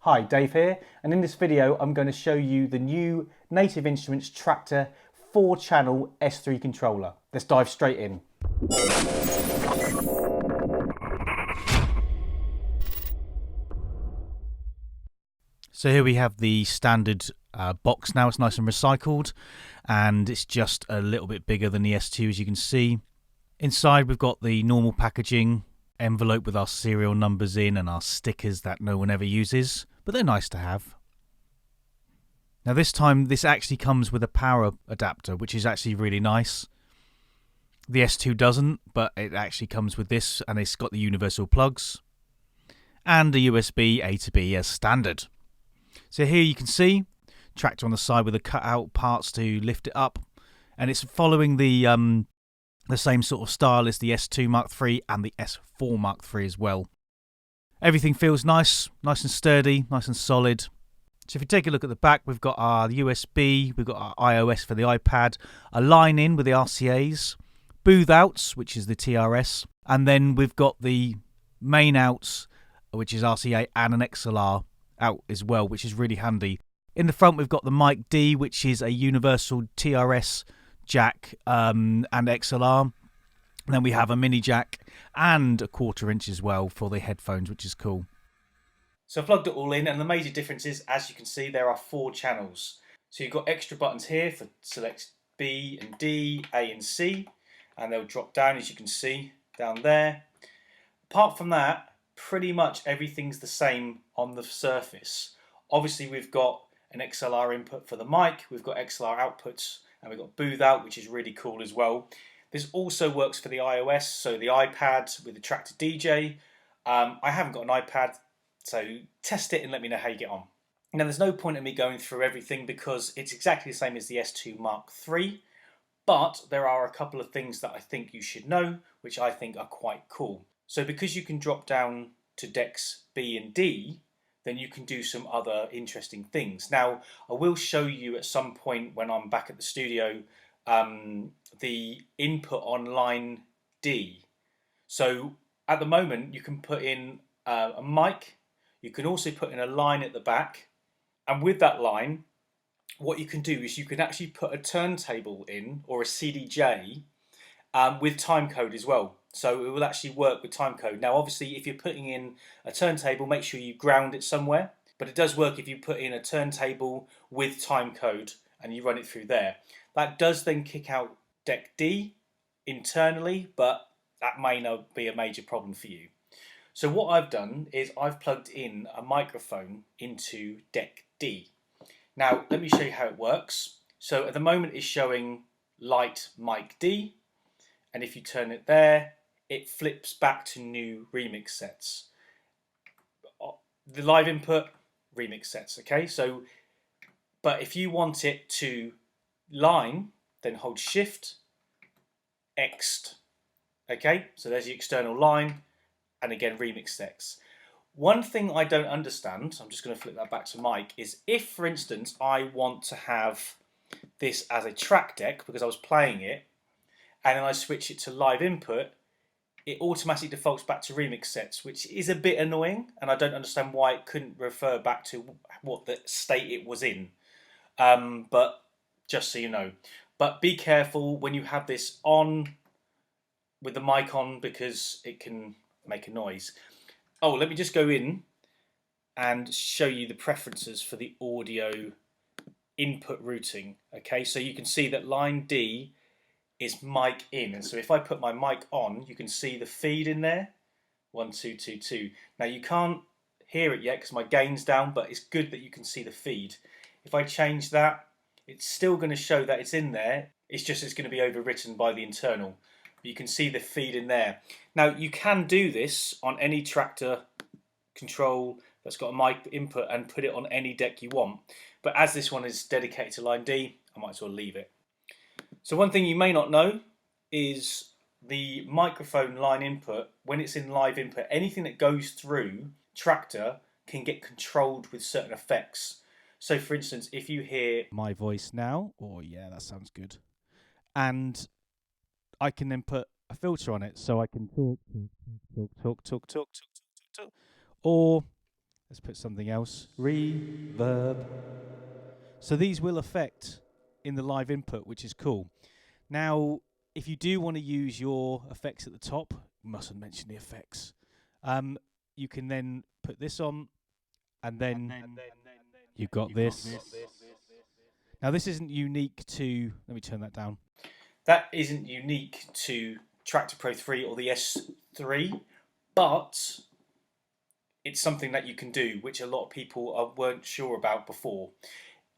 Hi, Dave here, and in this video I'm going to show you the new Native Instruments Traktor 4-channel S3 controller. Let's dive straight in. So here we have the standard box now. It's nice and recycled, and it's just a little bit bigger than the S2, as you can see. Inside we've got the normal packaging, envelope with our serial numbers in and our stickers that no one ever uses, but they're nice to have. Now this time this actually comes with a power adapter, which is actually really nice. The S2 doesn't, but it actually comes with this, and it's got the universal plugs and a USB A to B as standard. So here you can see Traktor on the side with the cut out parts to lift it up, and it's following the same sort of style as the S2 MK3 and the S4 MK3 as well. Everything feels nice and sturdy, nice and solid. So if you take a look at the back, we've got our USB, we've got our iOS for the iPad, a line in with the RCAs, booth outs, which is the TRS, and then we've got the main outs, which is RCA, and an XLR out as well, which is really handy. In the front, we've got the mic D, which is a universal TRS jack and XLR. And then we have a mini jack and a 1/4 inch as well for the headphones, which is cool. So I plugged it all in, and the major difference is, as you can see, there are 4 channels. So you've got extra buttons here for select B and D, A and C, and they'll drop down, as you can see, down there. Apart from that, pretty much everything's the same on the surface. Obviously, we've got an XLR input for the mic, we've got XLR outputs, and we've got booth out, which is really cool as well. This also works for the iOS, so the iPad with the Traktor DJ. I haven't got an iPad, so test it and let me know how you get on. Now, there's no point in me going through everything because it's exactly the same as the S2 MK3, but there are a couple of things that I think you should know, which I think are quite cool. So because you can drop down to decks B and D, then you can do some other interesting things. Now, I will show you at some point when I'm back at the studio the input on line D. So at the moment you can put in a mic, you can also put in a line at the back, and with that line what you can do is you can actually put a turntable in or a CDJ with timecode as well. So it will actually work with timecode. Now obviously if you're putting in a turntable, make sure you ground it somewhere, but it does work if you put in a turntable with timecode and you run it through there. That does then kick out deck D internally, but that may not be a major problem for you. So what I've done is I've plugged in a microphone into deck D. Now let me show you how it works. So at the moment it's showing light mic D, and if you turn it there, it flips back to new remix sets. The live input, remix sets, okay? So, but if you want it to line, then hold Shift, Ext, okay? So there's the external line, and again, remix sets. One thing I don't understand, I'm just going to flip that back to mic, is if, for instance, I want to have this as a track deck because I was playing it, and then I switch it to live input, it automatically defaults back to remix sets, which is a bit annoying, and I don't understand why it couldn't refer back to what the state it was in. But just so you know. But be careful when you have this on with the mic on because it can make a noise. Oh, let me just go in and show you the preferences for the audio input routing. Okay, so you can see that line D is mic in, and so if I put my mic on, you can see the feed in there, 1 2 2 2. Now you can't hear it yet because my gain's down, but it's good that you can see the feed. If I change that, it's still going to show that it's in there. It's just it's going to be overwritten by the internal. But you can see the feed in there. Now you can do this on any Traktor control that's got a mic input and put it on any deck you want. But as this one is dedicated to line D, I might as well leave it. So one thing you may not know is the microphone line input, when it's in live input, anything that goes through Traktor can get controlled with certain effects. So for instance, if you hear my voice now, or yeah, that sounds good, and I can then put a filter on it so I can talk, or Let's put something else. Reverb. So these will affect in the live input, which is cool. Now, if you do want to use your effects at the top, mustn't mention the effects. You can then put this on, and then you've got this. Now, this isn't unique to. Let me turn that down. That isn't unique to Traktor Pro 3 or the S3, but it's something that you can do, which a lot of people weren't sure about before.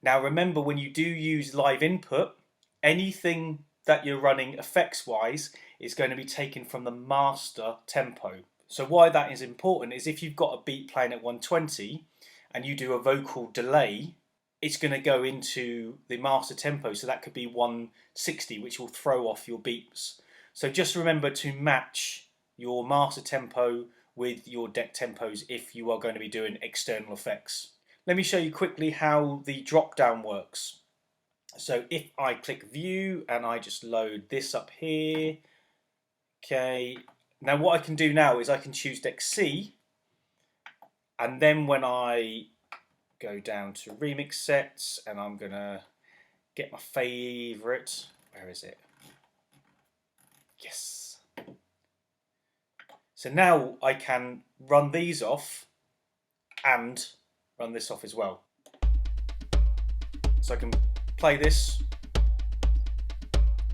Now, remember, when you do use live input, anything that you're running effects-wise is going to be taken from the master tempo. So why that is important is if you've got a beat playing at 120 and you do a vocal delay, it's going to go into the master tempo, so that could be 160, which will throw off your beats. So just remember to match your master tempo with your deck tempos if you are going to be doing external effects. Let me show you quickly how the drop down works. So if I click view and I just load this up here, okay, now what I can do now is I can choose deck C, and then when I go down to remix sets and I'm gonna get my favorite, where is it? Yes. So now I can run these off and run this off as well. So I can play this,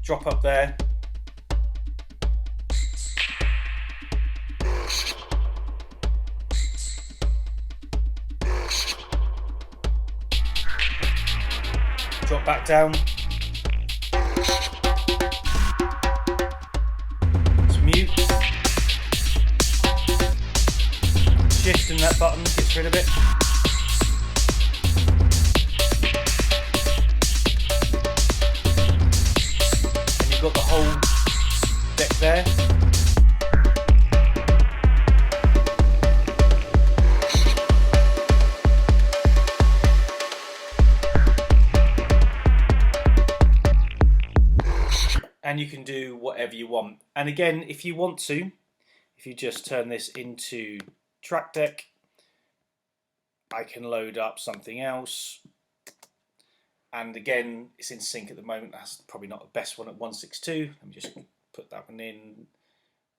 drop up there, drop back down, it's mute, shift in that button gets rid of it. And you've got the whole deck there. And you can do whatever you want. And again, if you want to, if you just turn this into track deck, I can load up something else. And again, it's in sync at the moment. That's probably not the best one at 162. Let me just put that one in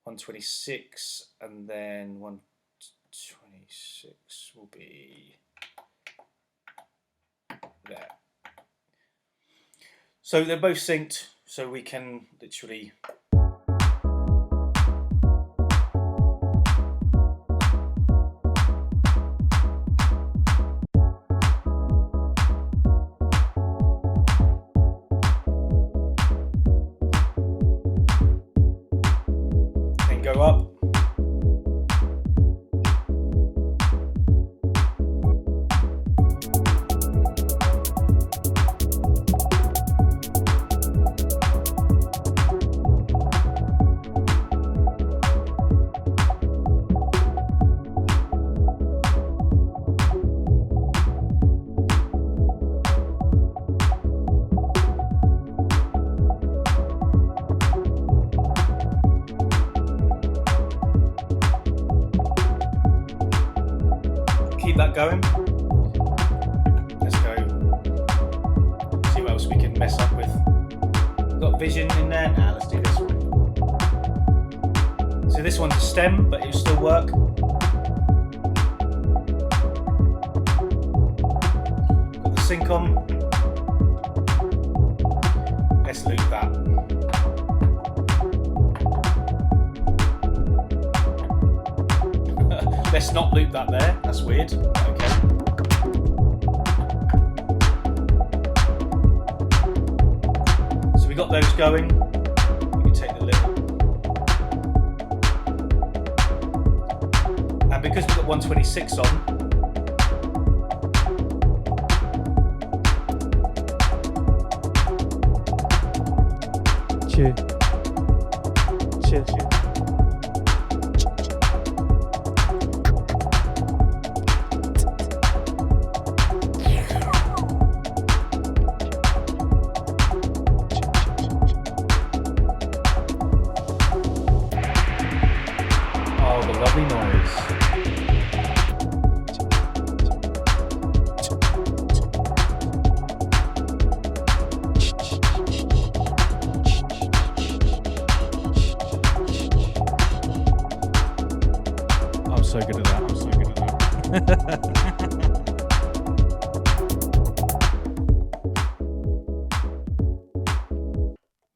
126, and then 126 will be there. So they're both synced, so we can literally then go up. Keep that going. Let's go. See what else we can mess up with. We've got vision in there. Nah, let's do this one. So this one's a stem, but it'll still work. Got the sync on. Let's loop that. Let's not loop that there, that's weird. Okay. So we got those going. We can take the little. And because we've got 126 on, cheer. Cheer, cheer. Lovely noise. I'm so good at that.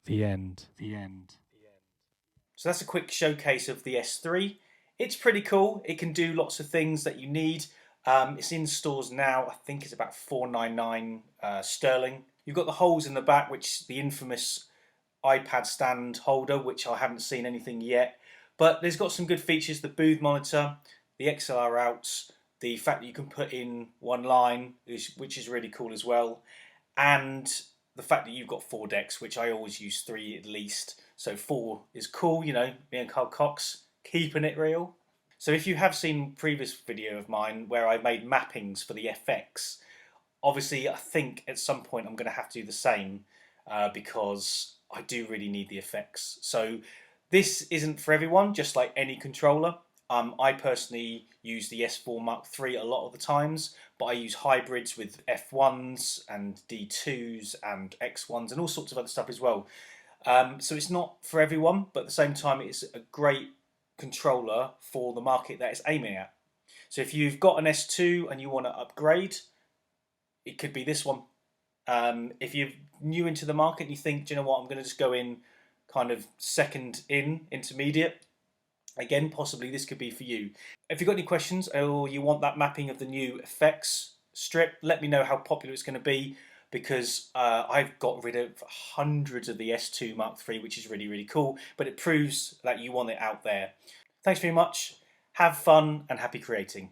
The end. The end. So that's a quick showcase of the S3. It's pretty cool. It can do lots of things that you need. It's in stores now. I think it's about $4.99 sterling. You've got the holes in the back, which the infamous iPad stand holder, which I haven't seen anything yet. But there's got some good features: the booth monitor, the XLR outs, the fact that you can put in one line, which is really cool as well, and the fact that you've got 4 decks, which I always use 3 at least. So 4 is cool, you know, me and Carl Cox keeping it real. So if you have seen previous video of mine where I made mappings for the FX, obviously I think at some point I'm going to have to do the same because I do really need the effects. So this isn't for everyone, just like any controller. I personally use the S4 MK3 a lot of the times, but I use hybrids with F1s and D2s and X1s and all sorts of other stuff as well. So it's not for everyone, but at the same time it's a great controller for the market that it's aiming at. So if you've got an S2 and you want to upgrade, it could be this one. If you're new into the market and you think, do you know what, I'm going to just go in kind of second in, intermediate, again, possibly this could be for you. If you've got any questions or you want that mapping of the new effects strip, let me know how popular it's going to be, because I've got rid of hundreds of the S2 Mark III, which is really, really cool, but it proves that you want it out there. Thanks very much. Have fun and happy creating.